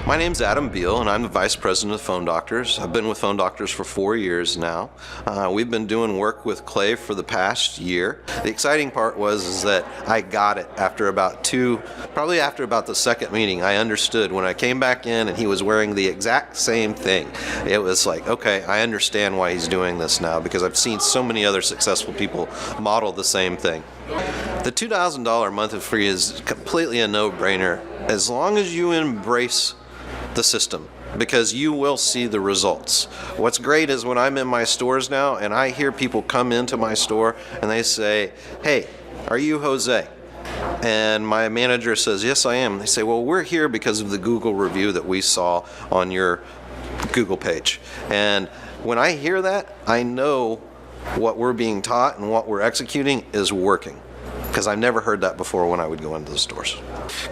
My name's Adam Beal, and I'm the Vice President of Phone Doctors. I've been with Phone Doctors for 4 years now. We've been doing work with Clay for the past year. The exciting part was that I got it after about the second meeting. I understood when I came back in and he was wearing the exact same thing. It was like, okay, I understand why he's doing this now, because I've seen so many other successful people model the same thing. The $2,000 monthly free is completely a no-brainer as long as you embrace the system, because you will see the results. What's great is when I'm in my stores now and I hear people come into my store and they say, "Hey, are you Jose?" And my manager says, "Yes, I am." They say, "Well, we're here because of the Google review that we saw on your Google page." And when I hear that, I know what we're being taught and what we're executing is working, because I've never heard that before when I would go into the stores.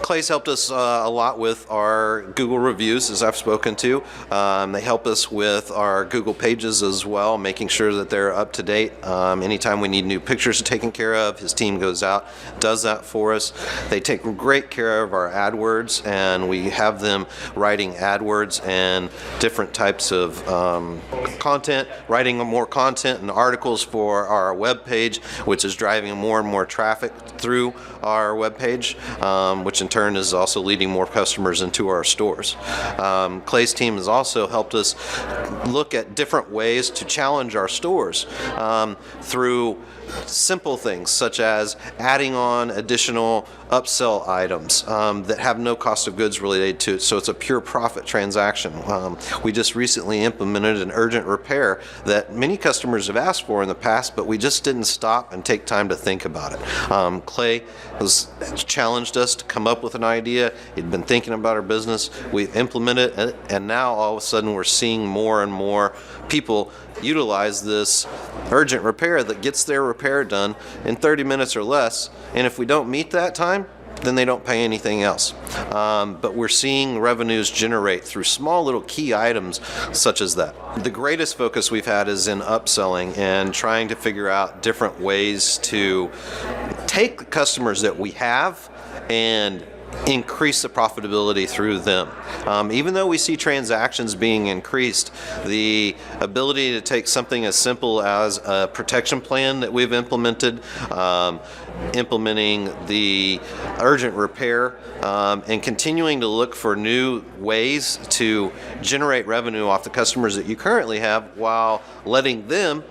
Clay's helped us a lot with our Google reviews, as I've spoken to. They help us with our Google pages as well, making sure that they're up to date. Anytime we need new pictures taken care of, his team goes out, does that for us. They take great care of our AdWords, and we have them writing AdWords and different types of content, writing more content and articles for our web page, which is driving more and more traffic through our web page, which in turn is also leading more customers into our stores. Clay's team has also helped us look at different ways to challenge our stores through simple things such as adding on additional upsell items that have no cost of goods related to it, so it's a pure profit transaction. We just recently implemented an urgent repair that many customers have asked for in the past, but we just didn't stop and take time to think about it. Clay has challenged us to come up with an idea. He'd been thinking about our business. We've implemented it, and now all of a sudden we're seeing more and more people utilize this urgent repair that gets their repair done in 30 minutes or less, and if we don't meet that time, then they don't pay anything else. But we're seeing revenues generate through small little key items such as that. The greatest focus we've had is in upselling and trying to figure out different ways to take the customers that we have and increase the profitability through them. Even though we see transactions being increased, the ability to take something as simple as a protection plan that we've implemented, implementing the urgent repair, and continuing to look for new ways to generate revenue off the customers that you currently have while letting them,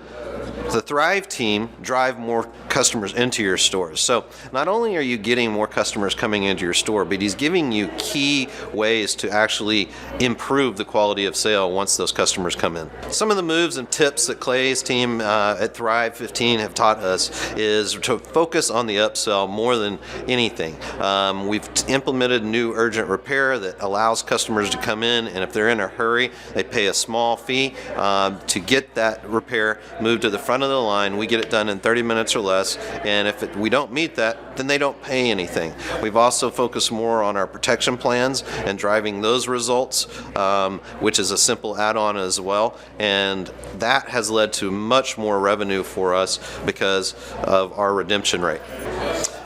the Thrive team, drive more customers into your stores. So not only are you getting more customers coming into your store, but he's giving you key ways to actually improve the quality of sale once those customers come in. Some of the moves and tips that Clay's team at Thrive 15 have taught us is to focus on the upsell more than anything. We've implemented new urgent repair that allows customers to come in, and if they're in a hurry, they pay a small fee to get that repair moved to the front of the line. We get it done in 30 minutes or less, and if we don't meet that, then they don't pay anything. We've also focused more on our protection plans and driving those results, which is a simple add-on as well, and that has led to much more revenue for us because of our redemption rate.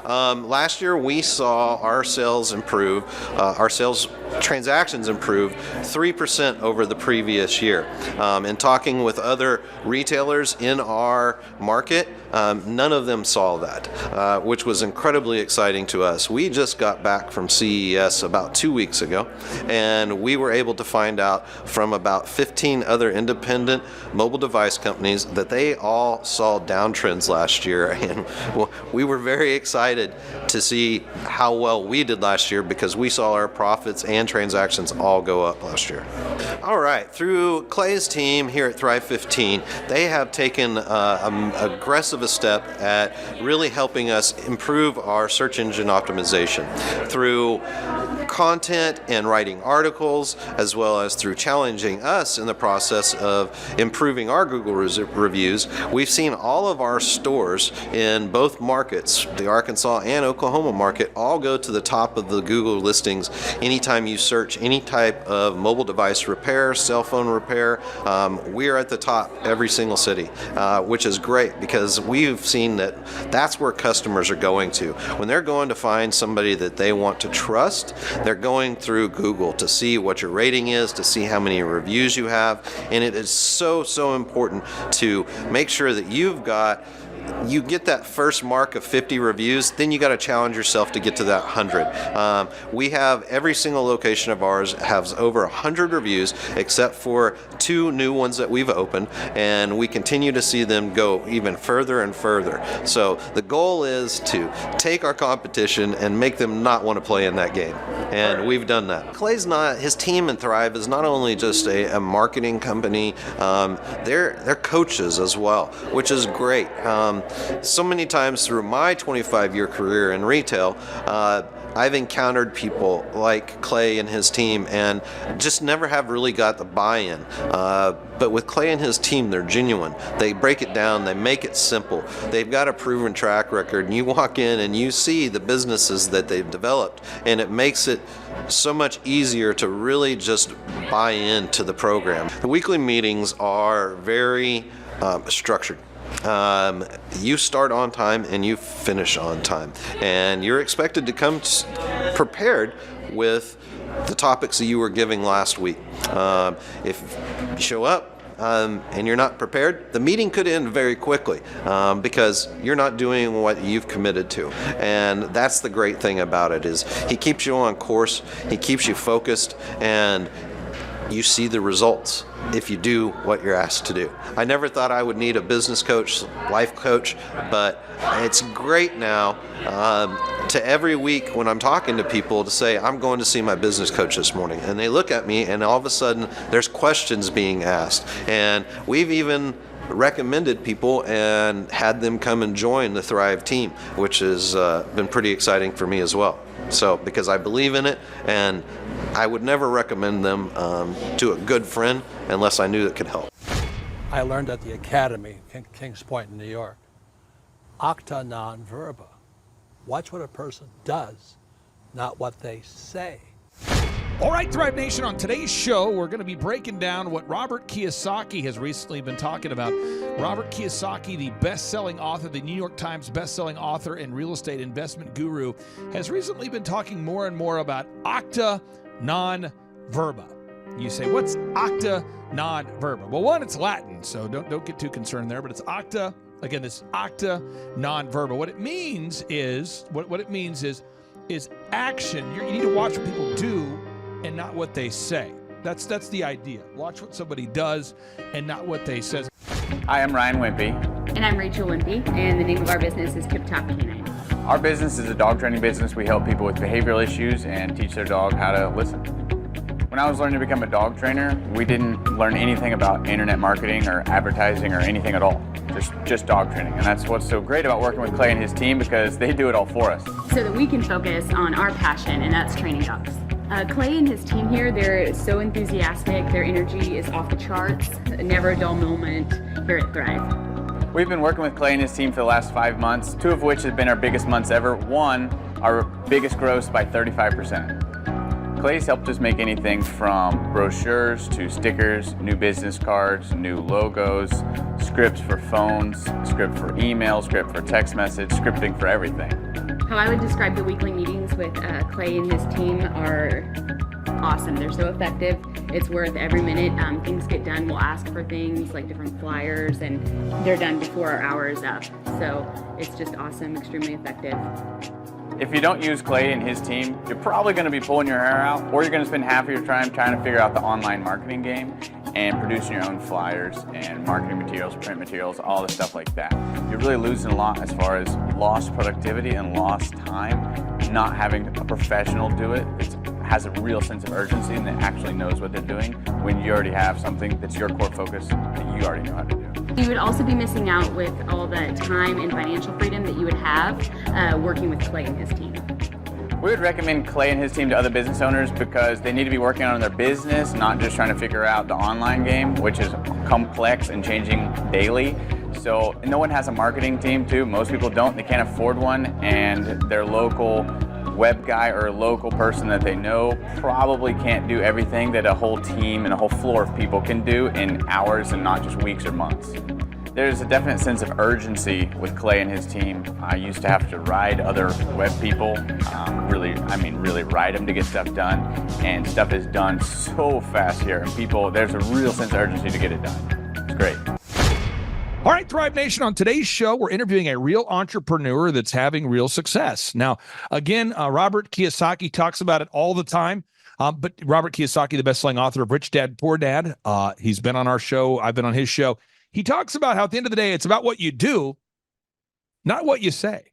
Last year we saw our sales improve, our sales transactions improve 3% over the previous year. In talking with other retailers in our market, none of them saw that, which was incredibly exciting to us. We just got back from CES about 2 weeks ago, and we were able to find out from about 15 other independent mobile device companies that they all saw downtrends last year, and we were very excited to see how well we did last year because we saw our profits and transactions all go up last year. All right, through Clay's team here at Thrive 15, they have taken an aggressive step at really helping us improve our search engine optimization through content and writing articles, as well as through challenging us in the process of improving our Google reviews. We've seen all of our stores in both markets, the Arkansas and Oklahoma market, all go to the top of the Google listings anytime you search any type of mobile device repair, cell phone repair. We're at the top every single city, which is great because we've seen that that's where customers are going to. When they're going to find somebody that they want to trust, they're going through Google to see what your rating is, to see how many reviews you have, and it is so important to make sure that you get that first mark of 50 reviews, then you got to challenge yourself to get to that 100. We have every single location of ours has over 100 reviews, except for 2 new ones that we've opened, and we continue to see them go even further and further. So the goal is to take our competition and make them not want to play in that game, and we've done that. His team in Thrive is not only just a marketing company, they're coaches as well, which is great. So many times through my 25-year career in retail, I've encountered people like Clay and his team and just never have really got the buy-in. But with Clay and his team, they're genuine. They break it down, they make it simple. They've got a proven track record, and you walk in and you see the businesses that they've developed, and it makes it so much easier to really just buy into the program. The weekly meetings are very structured. You start on time and you finish on time, and you're expected to come prepared with the topics that you were giving last week. If you show up and you're not prepared, the meeting could end very quickly because you're not doing what you've committed to. And that's the great thing about it, is he keeps you on course, he keeps you focused, and you see the results if you do what you're asked to do. I never thought I would need a business coach, life coach, but it's great now to every week when I'm talking to people to say, I'm going to see my business coach this morning. And they look at me and all of a sudden there's questions being asked. And we've even recommended people and had them come and join the Thrive team, which has been pretty exciting for me as well. So, because I believe in it, and I would never recommend them to a good friend unless I knew it could help. I learned at the Academy, Kings Point in New York, acta non verba. Watch what a person does, not what they say. All right, Thrive Nation, on today's show, we're going to be breaking down what Robert Kiyosaki has recently been talking about. Robert Kiyosaki, the best-selling author, the New York Times best-selling author and real estate investment guru, has recently been talking more and more about acta non verba. You say, what's acta non verba? Well, one, it's Latin, so don't get too concerned there, but it's acta. Again, this acta non verba. What it means is action. You need to watch what people do and not what they say. That's the idea. Watch what somebody does and not what they say. Hi, I'm Ryan Wimpy. And I'm Rachel Wimpy, and the name of our business is Tip Top Canine. Our business is a dog training business. We help people with behavioral issues and teach their dog how to listen. When I was learning to become a dog trainer, we didn't learn anything about internet marketing or advertising or anything at all. Just dog training. And that's what's so great about working with Clay and his team, because they do it all for us. So that we can focus on our passion, and that's training dogs. Clay and his team here, they're so enthusiastic. Their energy is off the charts. Never a dull moment here at Thrive. We've been working with Clay and his team for the last 5 months, 2 of which have been our biggest months ever. 1, our biggest gross by 35%. Clay's helped us make anything from brochures to stickers, new business cards, new logos, scripts for phones, script for email, script for text message, scripting for everything. How I would describe the weekly meetings with Clay and his team are awesome. They're so effective. It's worth every minute. Things get done. We'll ask for things like different flyers, and they're done before our hour is up. So it's just awesome, extremely effective. If you don't use Clay and his team, you're probably going to be pulling your hair out, or you're going to spend half of your time trying to figure out the online marketing game and producing your own flyers and marketing materials, print materials, all the stuff like that. You're really losing a lot as far as lost productivity and lost time, not having a professional do it. It has a real sense of urgency and that actually knows what they're doing when you already have something that's your core focus that you already know how to do. You would also be missing out with all the time and financial freedom that you would have working with Clay and his team. We would recommend Clay and his team to other business owners because they need to be working on their business, not just trying to figure out the online game, which is complex and changing daily. So no one has a marketing team too. Most people don't. They can't afford one, and their local web guy or a local person that they know probably can't do everything that a whole team and a whole floor of people can do in hours and not just weeks or months. There's a definite sense of urgency with Clay and his team. I used to have to ride other web people, really ride them to get stuff done, and stuff is done so fast here. And there's a real sense of urgency to get it done. It's great. All right, Thrive Nation, on today's show, we're interviewing a real entrepreneur that's having real success. Now, again, Robert Kiyosaki talks about it all the time, but Robert Kiyosaki, the best-selling author of Rich Dad, Poor Dad, he's been on our show. I've been on his show. He talks about how at the end of the day, it's about what you do, not what you say.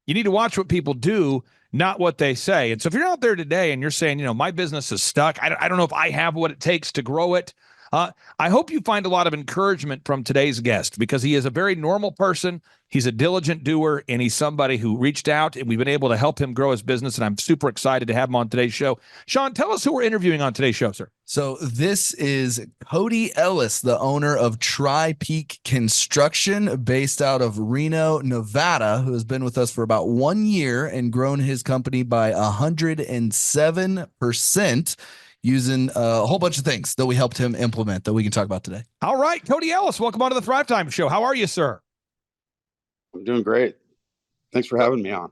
You need to watch what people do, not what they say. And so if you're out there today and you're saying, my business is stuck, I don't know if I have what it takes to grow it, I hope you find a lot of encouragement from today's guest, because he is a very normal person. He's a diligent doer, and he's somebody who reached out, and we've been able to help him grow his business, and I'm super excited to have him on today's show. Sean, tell us who we're interviewing on today's show, sir. So this is Cody Ellis, the owner of Tri-Peak Construction, based out of Reno, Nevada, who has been with us for about 1 year and grown his company by 107%. using a whole bunch of things that we helped him implement that we can talk about today. All right, Cody Ellis, welcome on to the Thrivetime Show. How are you, sir? I'm doing great. Thanks for having me on.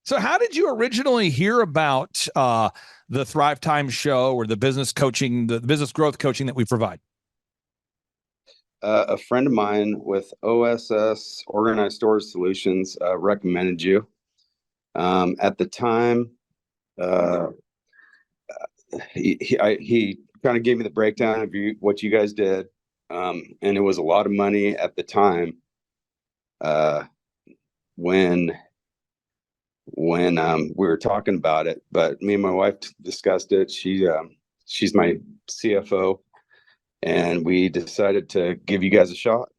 So how did you originally hear about the Thrivetime Show or the business coaching, the business growth coaching that we provide? A friend of mine with OSS, Organized Storage Solutions, recommended you. At the time, he kind of gave me the breakdown of what you guys did, and it was a lot of money at the time. When we were talking about it, but me and my wife discussed it. She's my CFO, and we decided to give you guys a shot.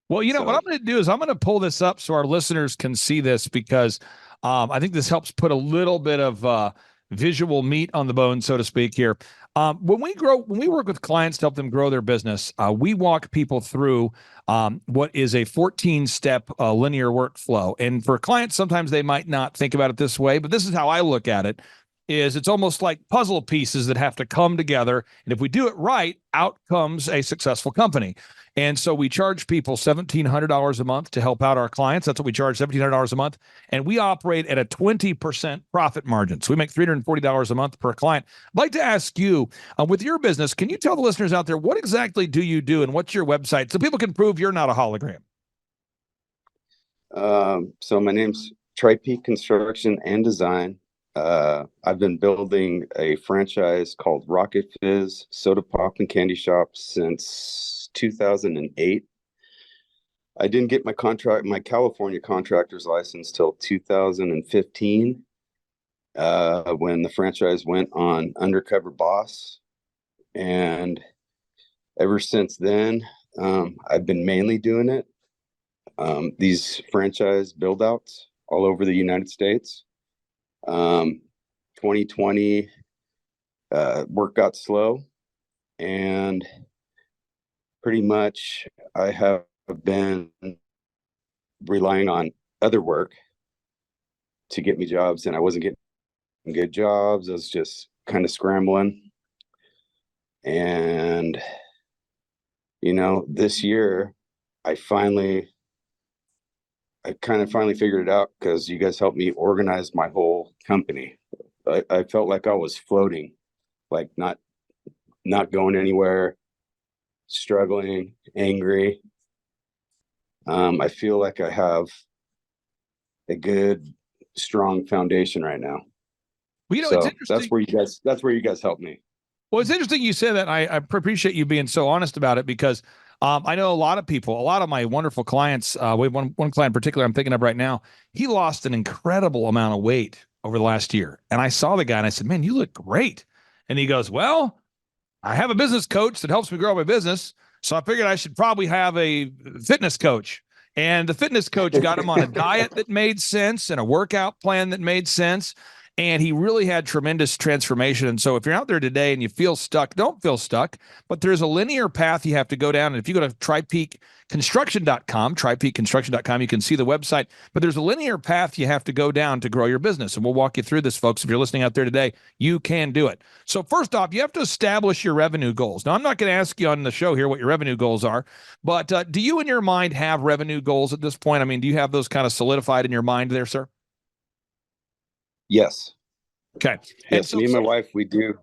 Well, what I'm going to do is I'm going to pull this up so our listeners can see this, because I think this helps put a little bit of visual meat on the bone, so to speak, here. When we work with clients to help them grow their business, we walk people through what is a 14-step linear workflow. And for clients, sometimes they might not think about it this way, but this is how I look at it. It's almost like puzzle pieces that have to come together. And if we do it right, out comes a successful company. And so we charge people $1,700 a month to help out our clients. That's what we charge, $1,700 a month. And we operate at a 20% profit margin. So we make $340 a month per client. I'd like to ask you, with your business, can you tell the listeners out there, what exactly do you do and what's your website so people can prove you're not a hologram? So my name's Tri-Peak Construction and Design. I've been building a franchise called Rocket Fizz Soda Pop and Candy Shop since 2008. I didn't get my California contractor's license till 2015, when the franchise went on Undercover Boss. And ever since then, I've been mainly doing it. These franchise build outs all over the United States. 2020, work got slow, and pretty much I have been relying on other work to get me jobs, and I wasn't getting good jobs. I was just kind of scrambling. And, this year I kind of finally figured it out, because you guys helped me organize my whole company. I felt like I was floating, like not going anywhere, struggling, angry. I feel like I have a good, strong foundation right now. Well, it's interesting. That's where you guys helped me. Well, it's interesting you say that. I appreciate you being so honest about it, because I know a lot of people, a lot of my wonderful clients, we have one client in particular I'm thinking of right now. He lost an incredible amount of weight over the last year. And I saw the guy and I said, man, you look great. And he goes, well, I have a business coach that helps me grow my business. So I figured I should probably have a fitness coach. And the fitness coach got him on a diet that made sense and a workout plan that made sense. And he really had tremendous transformation. And so if you're out there today and you feel stuck, don't feel stuck, but there's a linear path you have to go down. And if you go to TripeakConstruction.com, you can see the website, but there's a linear path you have to go down to grow your business. And we'll walk you through this, folks. If you're listening out there today, you can do it. So first off, you have to establish your revenue goals. Now, I'm not going to ask you on the show here what your revenue goals are, but do you in your mind have revenue goals at this point? I mean, do you have those kind of solidified in your mind there, sir? Yes. Okay. Yes, so, me and my wife, we do.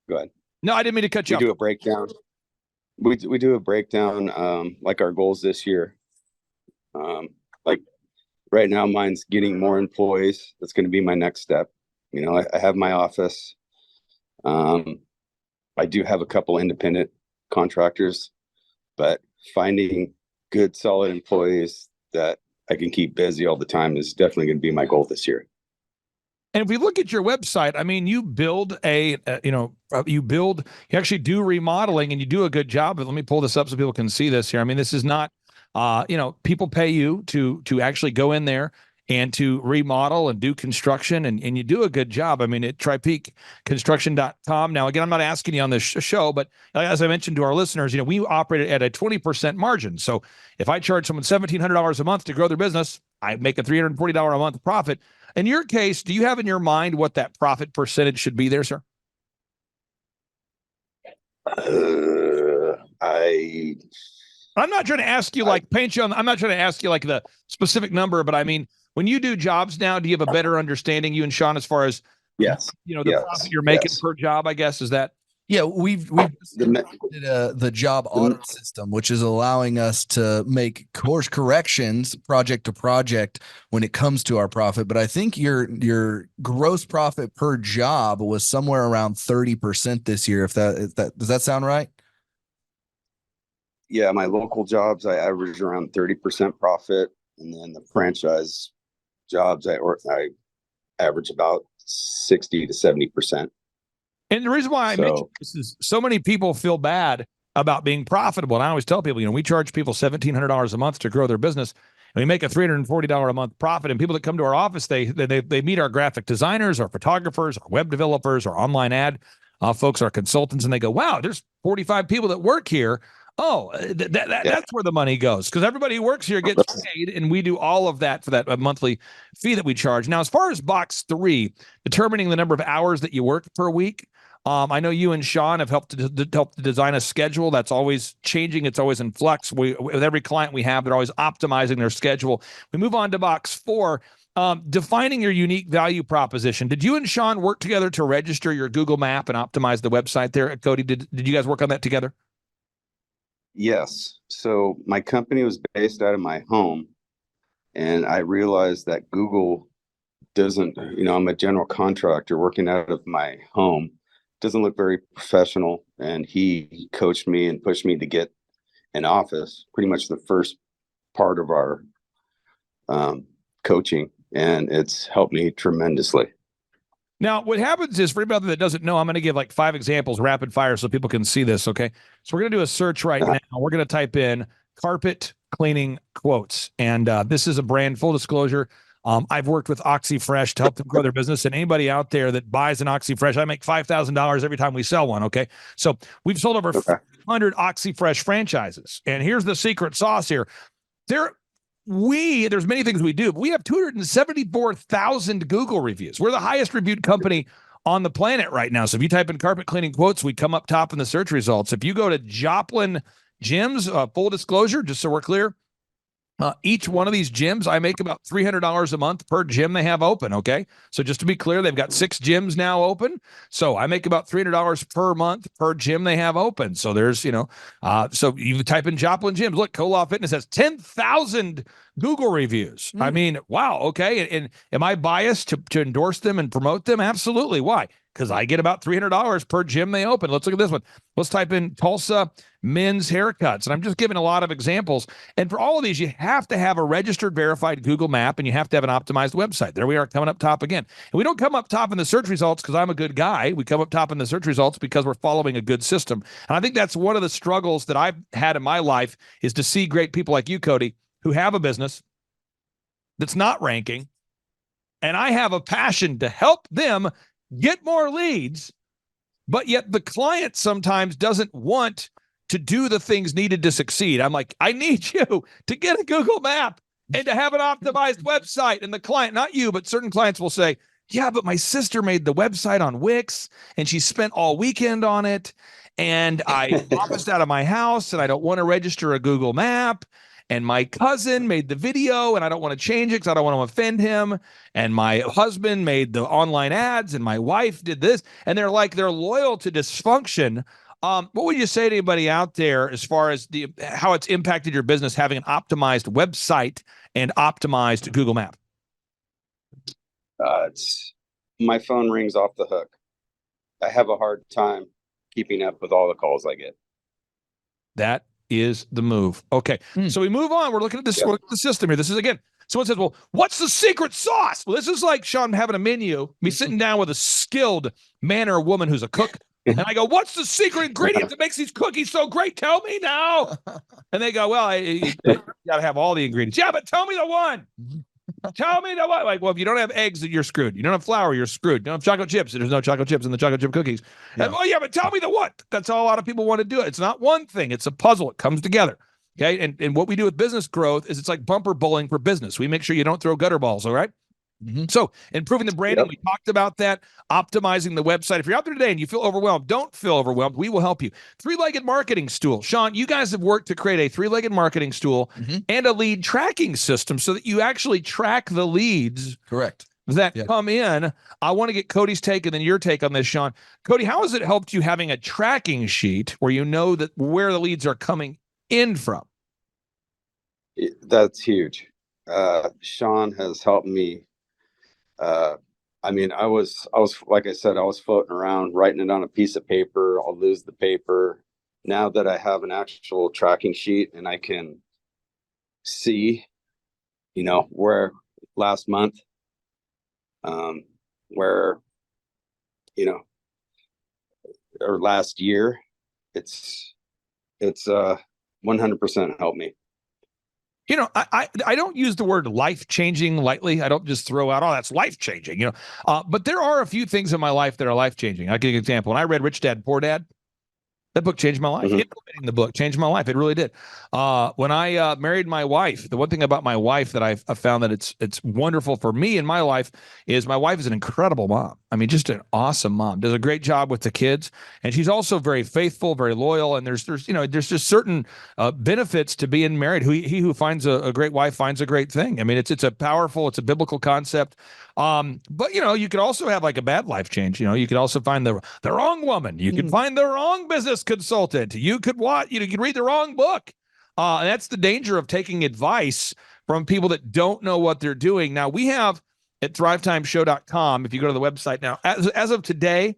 Go ahead. No, I didn't mean to cut you off. We do a breakdown. We do a breakdown, like our goals this year. Like right now, mine's getting more employees. That's going to be my next step. You know, I have my office. I do have a couple independent contractors, but finding good, solid employees that I can keep busy all the time is definitely going to be my goal this year. And if we look at your website, I mean, you build you actually do remodeling and you do a good job. But let me pull this up so people can see this here. I mean, this is not, people pay you to actually go in there and to remodel and do construction, and you do a good job. I mean, at TripeakConstruction.com. Now, again, I'm not asking you on this show, but as I mentioned to our listeners, we operate at a 20% margin. So if I charge someone $1,700 a month to grow their business, I make a $340 a month profit. In your case, do you have in your mind what that profit percentage should be there, sir? I'm not trying to ask you I'm not trying to ask you like the specific number, but I mean, when you do jobs now, do you have a better understanding, you and Sean, as far as yes, the profit you're making per job, I guess, is that? Yeah, we've the job audit system, which is allowing us to make course corrections project to project when it comes to our profit. But I think your gross profit per job was somewhere around 30% this year. If that does that sound right? Yeah, my local jobs, I average around 30% profit, and then the franchise jobs, I average about 60 to 70%. And the reason why I mention this is so many people feel bad about being profitable. And I always tell people, we charge people $1,700 a month to grow their business, and we make a $340 a month profit. And people that come to our office, they meet our graphic designers, our photographers, our web developers, our online ad folks, our consultants, and they go, wow, there's 45 people that work here. Oh, that's where the money goes, because everybody who works here gets paid, and we do all of that for that monthly fee that we charge. Now, as far as box 3, determining the number of hours that you work per week, I know you and Sean have helped to design a schedule that's always changing. It's always in flux. With every client we have, they're always optimizing their schedule. We move on to box 4, defining your unique value proposition. Did you and Sean work together to register your Google Map and optimize the website there? Cody, did you guys work on that together? Yes. So my company was based out of my home, and I realized that Google doesn't, I'm a general contractor working out of my home, doesn't look very professional. And he coached me and pushed me to get an office, pretty much the first part of our coaching, and it's helped me tremendously. Now, what happens is, for anybody that doesn't know, I'm going to give like 5 examples rapid fire so people can see this, okay? So we're going to do a search right now. We're going to type in carpet cleaning quotes. And this is a brand, full disclosure. I've worked with OxyFresh to help them grow their business. And anybody out there that buys an OxyFresh, I make $5,000 every time we sell one, okay? So we've sold over 500 OxyFresh franchises. And here's the secret sauce here. There's many things we do, but we have 274,000 Google reviews. We're the highest reviewed company on the planet right now. So if you type in carpet cleaning quotes, we come up top in the search results. If you go to Joplin Gyms, full disclosure, just so we're clear, each one of these gyms, I make about $300 a month per gym they have open, okay? So just to be clear, they've got 6 gyms now open. So I make about $300 per month per gym they have open. So there's, so you type in Joplin Gyms. Look, Koloff Fitness has 10,000 Google reviews. I mean, wow, okay. And am I biased to endorse them and promote them? Absolutely. Why? Because I get about $300 per gym they open. Let's look at this one. Let's type in Tulsa men's haircuts. And I'm just giving a lot of examples. And for all of these, you have to have a registered, verified Google map, and you have to have an optimized website. There we are, coming up top again. And we don't come up top in the search results because I'm a good guy. We come up top in the search results because we're following a good system. And I think that's one of the struggles that I've had in my life, is to see great people like you, Cody, who have a business that's not ranking, and I have a passion to help them get more leads, but yet the client sometimes doesn't want to do the things needed to succeed. I'm like, I need you to get a Google map and to have an optimized website. And the client, not you, but certain clients will say, yeah, but my sister made the website on Wix and she spent all weekend on it. And I officed out of my house and I don't want to register a Google map. And my cousin made the video and I don't want to change it because I don't want to offend him. And my husband made the online ads and my wife did this. And they're loyal to dysfunction. What would you say to anybody out there as far as how it's impacted your business having an optimized website and optimized Google Map? My phone rings off the hook. I have a hard time keeping up with all the calls I get. That is the move. Okay, so we move on. We're looking at this Yep. the system here. This is, again, someone says, well, what's the secret sauce? Well, this is like Sean having a menu, me sitting down with a skilled man or woman who's a cook. And I go, what's the secret ingredient that makes these cookies so great? Tell me now. And they go, well, you got to have all the ingredients. Yeah, but tell me the one. Tell me the one. Like, well, if you don't have eggs, then you're screwed. You don't have flour, you're screwed. You don't have chocolate chips, there's no chocolate chips in the chocolate chip cookies. Yeah. And, oh, yeah, but tell me the what. That's how a lot of people want to do it. It's not one thing. It's a puzzle. It comes together. Okay. And what we do with business growth is it's like bumper bowling for business. We make sure you don't throw gutter balls. All right. So improving the branding, we talked about that, optimizing the website. If you're out there today and you feel overwhelmed, don't feel overwhelmed. We will help you. Three-legged marketing stool. Sean, you guys have worked to create a three-legged marketing stool and a lead tracking system so that you actually track the leads Correct. that come in. I want to get Cody's take and then your take on this, Sean. Cody, how has it helped you having a tracking sheet where you know that where the leads are coming in from? That's huge. Sean has helped me. I mean, I was like I said, I was floating around writing it on a piece of paper. I'll lose the paper. Now that I have an actual tracking sheet and I can see, where last month, where, or last year, it's 100% helped me. I don't use the word life-changing lightly. I don't just throw out, oh, that's life-changing, but there are a few things in my life that are life-changing. I'll give you an example. When I read Rich Dad, Poor Dad, that book changed my life. Implementing the book changed my life. It really did. When I married my wife, the one thing about my wife that I've found that it's wonderful for me in my life is my wife is an incredible mom. I mean, just an awesome mom. Does a great job with the kids, and she's also very faithful, very loyal. And there's just certain benefits to being married. He who finds a great wife finds a great thing. I mean, it's a biblical concept. But you could also have like a bad life change. You could also find the wrong woman. You could find the wrong business consultant. You could read the wrong book. And that's the danger of taking advice from people that don't know what they're doing. Now we have at thrivetimeshow.com, if you go to the website now, as of today,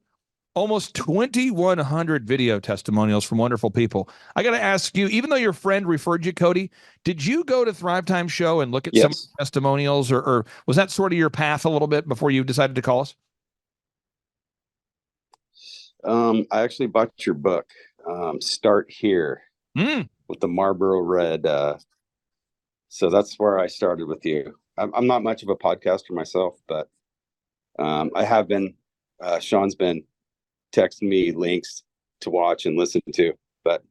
almost 2,100 video testimonials from wonderful people. I got to ask you, even though your friend referred you, Cody, did you go to Thrivetime Show and look at some testimonials, or was that sort of your path a little bit before you decided to call us? I actually bought your book, Start Here, with the Marlboro Red. So that's where I started with you. I'm not much of a podcaster myself, but I have been. Sean's been texting me links to watch and listen to, but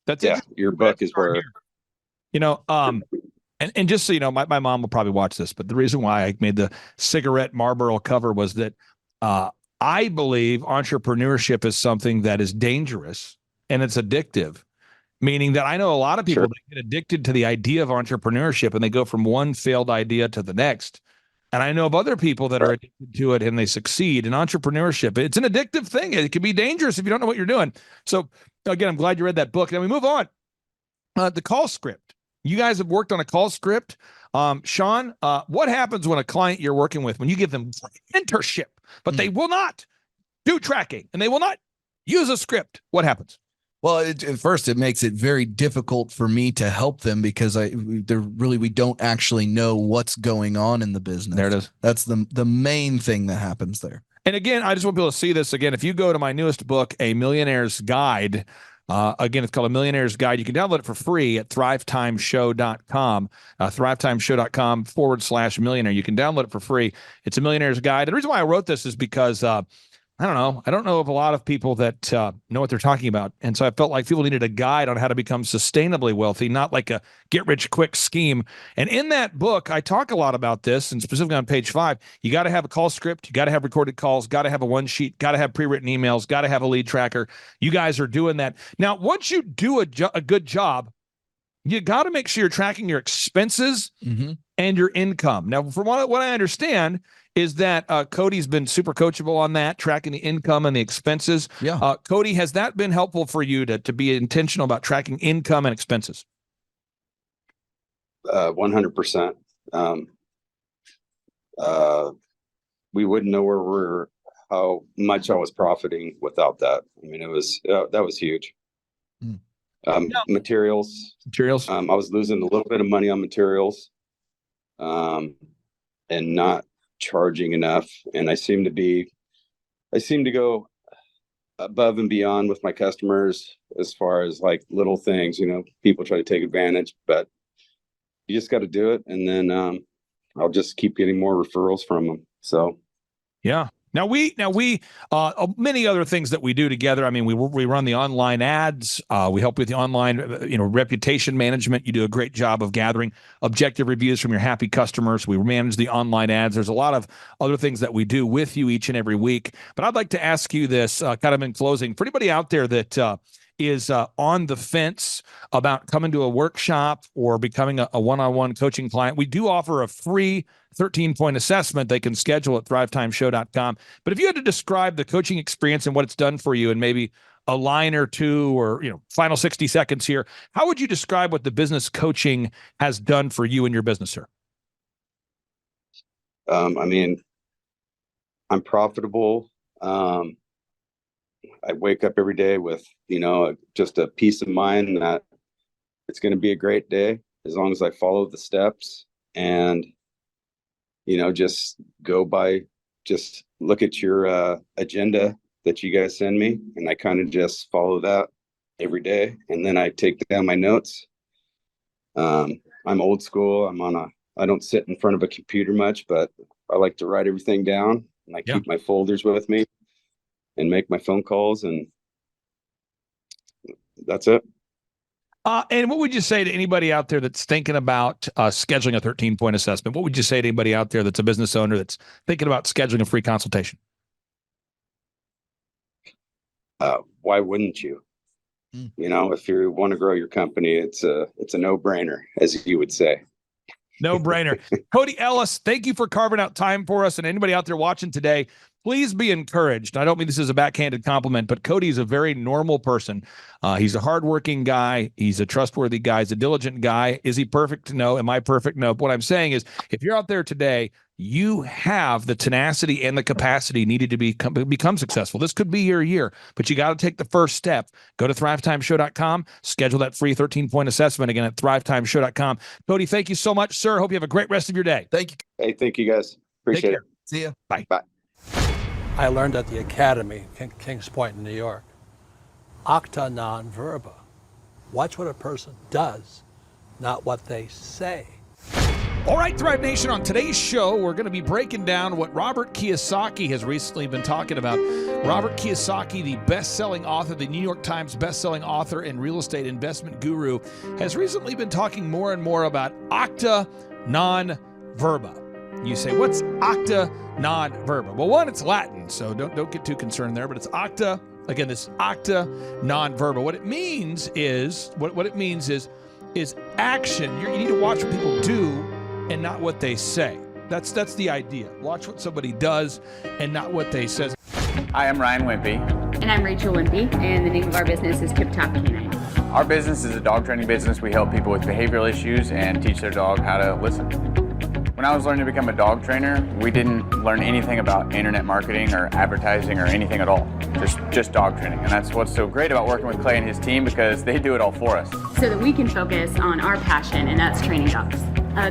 that's your book is where and just so you know, my mom will probably watch this, but the reason why I made the cigarette Marlboro cover was that I believe entrepreneurship is something that is dangerous and it's addictive, meaning that I know a lot of people that get addicted to the idea of entrepreneurship and they go from one failed idea to the next. And I know of other people that are addicted to it and they succeed in entrepreneurship. It's an addictive thing. It can be dangerous if you don't know what you're doing. So again, I'm glad you read that book. Now we move on. The call script. You guys have worked on a call script. Sean, what happens when a client you're working with, when you give them mentorship, but they will not do tracking and they will not use a script? What happens? Well, at first, it makes it very difficult for me to help them because we don't actually know what's going on in the business. There it is. That's the main thing that happens there. And again, I just want people to see this again. If you go to my newest book, A Millionaire's Guide, Again, it's called A Millionaire's Guide. You can download it for free at thrivetimeshow.com, thrivetimeshow.com/millionaire. You can download it for free. It's A Millionaire's Guide. And the reason why I wrote this is because I don't know of a lot of people that know what they're talking about. And so I felt like people needed a guide on how to become sustainably wealthy, not like a get-rich-quick scheme. And in that book, I talk a lot about this, and specifically on page 5, you got to have a call script, you got to have recorded calls, got to have a one sheet, got to have pre-written emails, got to have a lead tracker. You guys are doing that. Now, once you do a good job, you got to make sure you're tracking your expenses and your income. Now, from what I understand is that Cody's been super coachable on that, tracking the income and the expenses. Yeah. Cody, has that been helpful for you to be intentional about tracking income and expenses? 100%. We wouldn't know how much I was profiting without that. I mean, that was huge. Materials. I was losing a little bit of money on materials, and not charging enough. And I seem to go above and beyond with my customers as far as like little things, people try to take advantage, but you just got to do it. And then, I'll just keep getting more referrals from them. So, yeah. Now we many other things that we do together. I mean, we run the online ads. We help with the online, reputation management. You do a great job of gathering objective reviews from your happy customers. We manage the online ads. There's a lot of other things that we do with you each and every week. But I'd like to ask you this, kind of in closing, for anybody out there that is on the fence about coming to a workshop or becoming a one-on-one coaching client, we do offer a free 13-point assessment they can schedule at thrivetimeshow.com. But if you had to describe the coaching experience and what it's done for you in maybe a line or two or, final 60 seconds here, how would you describe what the business coaching has done for you and your business, sir? I mean, I'm profitable. I wake up every day with, just a peace of mind that it's going to be a great day as long as I follow the steps and, just look at your agenda that you guys send me. And I kind of just follow that every day. And then I take down my notes. I'm old school. I don't sit in front of a computer much, but I like to write everything down, and I keep my folders with me and make my phone calls, and that's it. And what would you say to anybody out there that's thinking about scheduling a 13-point assessment? What would you say to anybody out there that's a business owner that's thinking about scheduling a free consultation? Why wouldn't you? If you want to grow your company, it's a no-brainer, as you would say. No brainer. Cody Ellis, thank you for carving out time for us. And anybody out there watching today, please be encouraged. I don't mean this as a backhanded compliment, but Cody's a very normal person. He's a hardworking guy. He's a trustworthy guy. He's a diligent guy. Is he perfect? No. Am I perfect? No. But what I'm saying is, if you're out there today, you have the tenacity and the capacity needed to become successful. This could be your year, but you got to take the first step. Go to thrivetimeshow.com, schedule that free 13-point assessment again at thrivetimeshow.com. Cody, thank you so much, sir. Hope you have a great rest of your day. Thank you. Hey, thank you guys. Appreciate it. See ya. Bye. Bye. I learned at the Academy, Kings Point in New York. Acta non verba. Watch what a person does, not what they say. All right, Thrive Nation, on today's show, we're going to be breaking down what Robert Kiyosaki has recently been talking about. Robert Kiyosaki, the best-selling author, the New York Times best-selling author and real estate investment guru, has recently been talking more and more about acta non verba. You say, what's acta non verba? Well, one, it's Latin, so don't get too concerned there, but it's acta. Again, this acta non verba. What it means is action. You need to watch what people do and not what they say. That's the idea. Watch what somebody does and not what they say. Hi, I'm Ryan Wimpy. And I'm Rachel Wimpy, and the name of our business is Tip Top Canine. Our business is a dog training business. We help people with behavioral issues and teach their dog how to listen. When I was learning to become a dog trainer, we didn't learn anything about internet marketing or advertising or anything at all. Just dog training. And that's what's so great about working with Clay and his team, because they do it all for us. So that we can focus on our passion, and that's training dogs.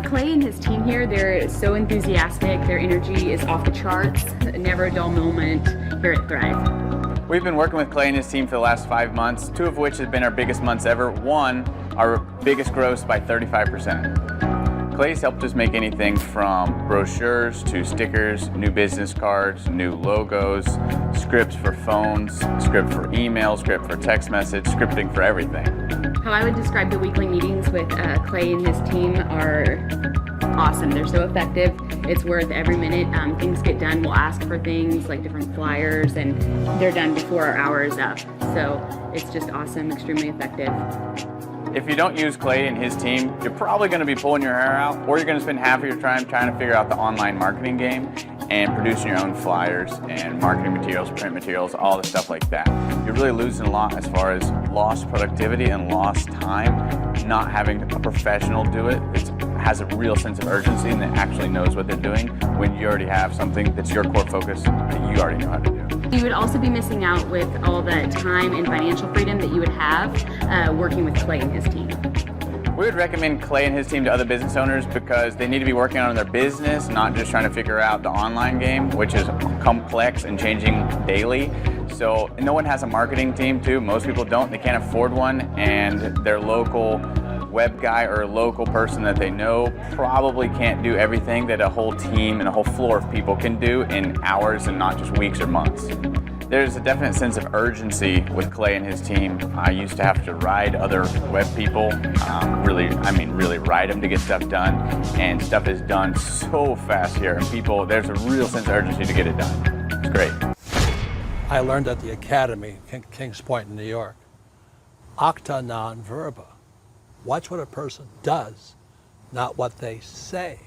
Clay and his team here, they're so enthusiastic. Their energy is off the charts. Never a dull moment here at Thrive. We've been working with Clay and his team for the last 5 months, 2 of which have been our biggest months ever. 1, our biggest gross by 35%. Clay's helped us make anything from brochures to stickers, new business cards, new logos, scripts for phones, script for email, script for text message, scripting for everything. How I would describe the weekly meetings with Clay and his team are awesome. They're so effective. It's worth every minute. Things get done. We'll ask for things like different flyers, and they're done before our hour is up. So it's just awesome, extremely effective. If you don't use Clay and his team, you're probably going to be pulling your hair out, or you're going to spend half of your time trying to figure out the online marketing game and producing your own flyers and marketing materials, print materials, all the stuff like that. You're really losing a lot as far as lost productivity and lost time, not having a professional do it. It has a real sense of urgency and that actually knows what they're doing when you already have something that's your core focus that you already know how to do. You would also be missing out with all the time and financial freedom that you would have working with Clay and his team. We would recommend Clay and his team to other business owners because they need to be working on their business, not just trying to figure out the online game, which is complex and changing daily. So no one has a marketing team too. Most people don't. They can't afford one, and their local web guy or a local person that they know probably can't do everything that a whole team and a whole floor of people can do in hours and not just weeks or months. There's a definite sense of urgency with Clay and his team. I used to have to ride other web people, really ride them to get stuff done, and stuff is done so fast here, and there's a real sense of urgency to get it done. It's great. I learned at the Academy, Kings Point in New York, acta non verba. Watch what a person does, not what they say.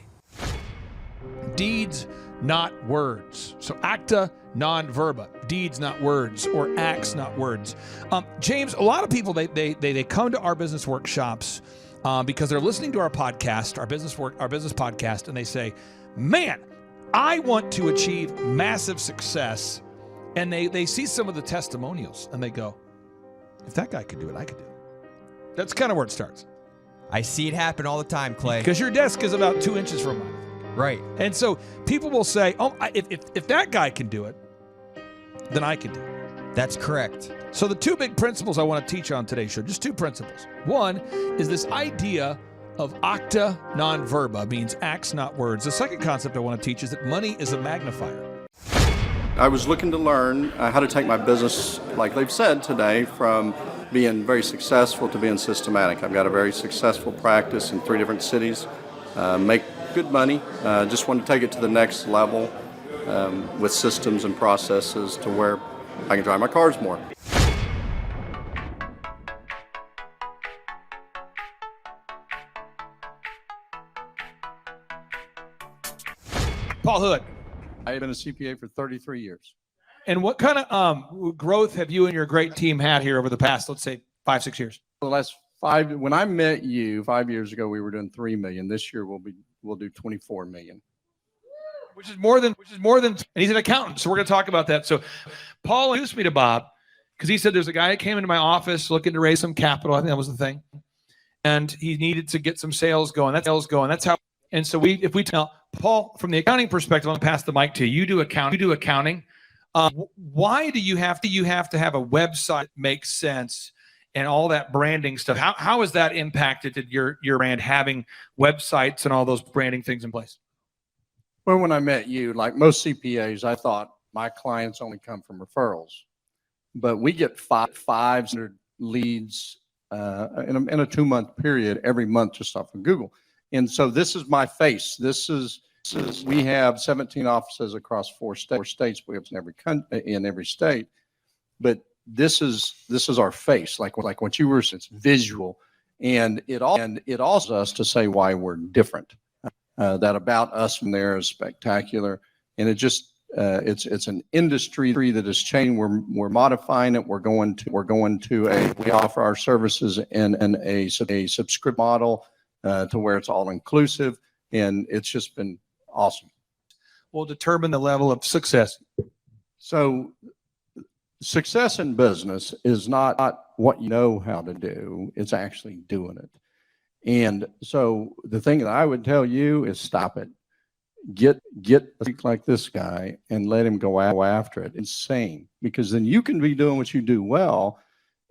Deeds, not words. So acta non verba, deeds, not words, or acts, not words. James, a lot of people, they come to our business workshops because they're listening to our podcast, our business podcast, and they say, man, I want to achieve massive success. And they see some of the testimonials and they go, if that guy could do it, I could do it. That's kind of where it starts. I see it happen all the time, Clay. Because your desk is about 2 inches from mine. Right. And so people will say, oh, if that guy can do it, then I can do it. That's correct. So the 2 big principles I want to teach on today's show, just 2 principles. One is this idea of acta non verba, means acts, not words. The second concept I want to teach is that money is a magnifier. I was looking to learn how to take my business, like they've said today, from being very successful to being systematic. I've got a very successful practice in 3 different cities, make good money, just want to take it to the next level with systems and processes to where I can drive my cars more. Paul Hood. I've been a CPA for 33 years. And what kind of growth have you and your great team had here over the past, let's say, 5-6 years? For the last 5, when I met you 5 years ago, we were doing 3 million. This year we'll do 24 million. Which is more than, and he's an accountant. So we're going to talk about that. So Paul introduced me to Bob because he said there's a guy that came into my office looking to raise some capital. I think that was the thing. And he needed to get some sales going. That's how. And so if we tell Paul, from the accounting perspective, I'll pass the mic to you. You do accounting. Why do you have to have a website that makes sense and all that branding stuff? How has that impacted your brand, having websites and all those branding things in place? Well, when I met you, like most CPAs, I thought my clients only come from referrals, but we get 500 leads in a 2-month period every month just off of Google. And so this is my face. We have 17 offices across 4 states. We have in every state, but this is our face. Like what you were saying, it's visual, and it also us to say why we're different. That about us from there is spectacular, and it just it's an industry that is changing. We're modifying it. We offer our services in a subscription model to where it's all inclusive, and it's just been awesome. Will determine the level of success. So success in business is not what you know how to do, it's actually doing it. And so the thing that I would tell you is stop it. get a freak like this guy and let him go after it. Insane, because then you can be doing what you do well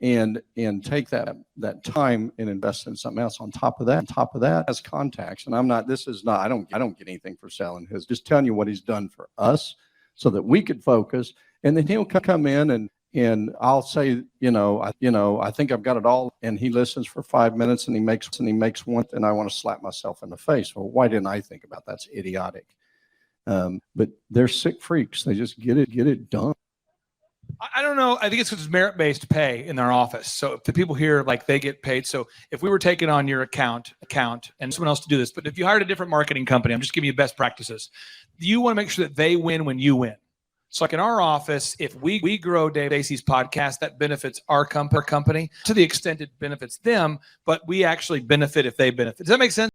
and take that time and invest in something else on top of that as contacts. And I don't get anything for selling his, just telling you what he's done for us so that we could focus. And then he'll come in and I'll say, I think I've got it all. And he listens for 5 minutes and he makes one, and I want to slap myself in the face. Well, why didn't I think about that? That's idiotic. But they're sick freaks. They just get it done. I don't know. I think it's because it's merit-based pay in our office. So if the people here, like, they get paid. So if we were taking on your account and someone else to do this, but if you hired a different marketing company, I'm just giving you best practices. You want to make sure that they win when you win. So like in our office, if we grow Dave Asey's podcast, that benefits our company to the extent it benefits them, but we actually benefit if they benefit. Does that make sense?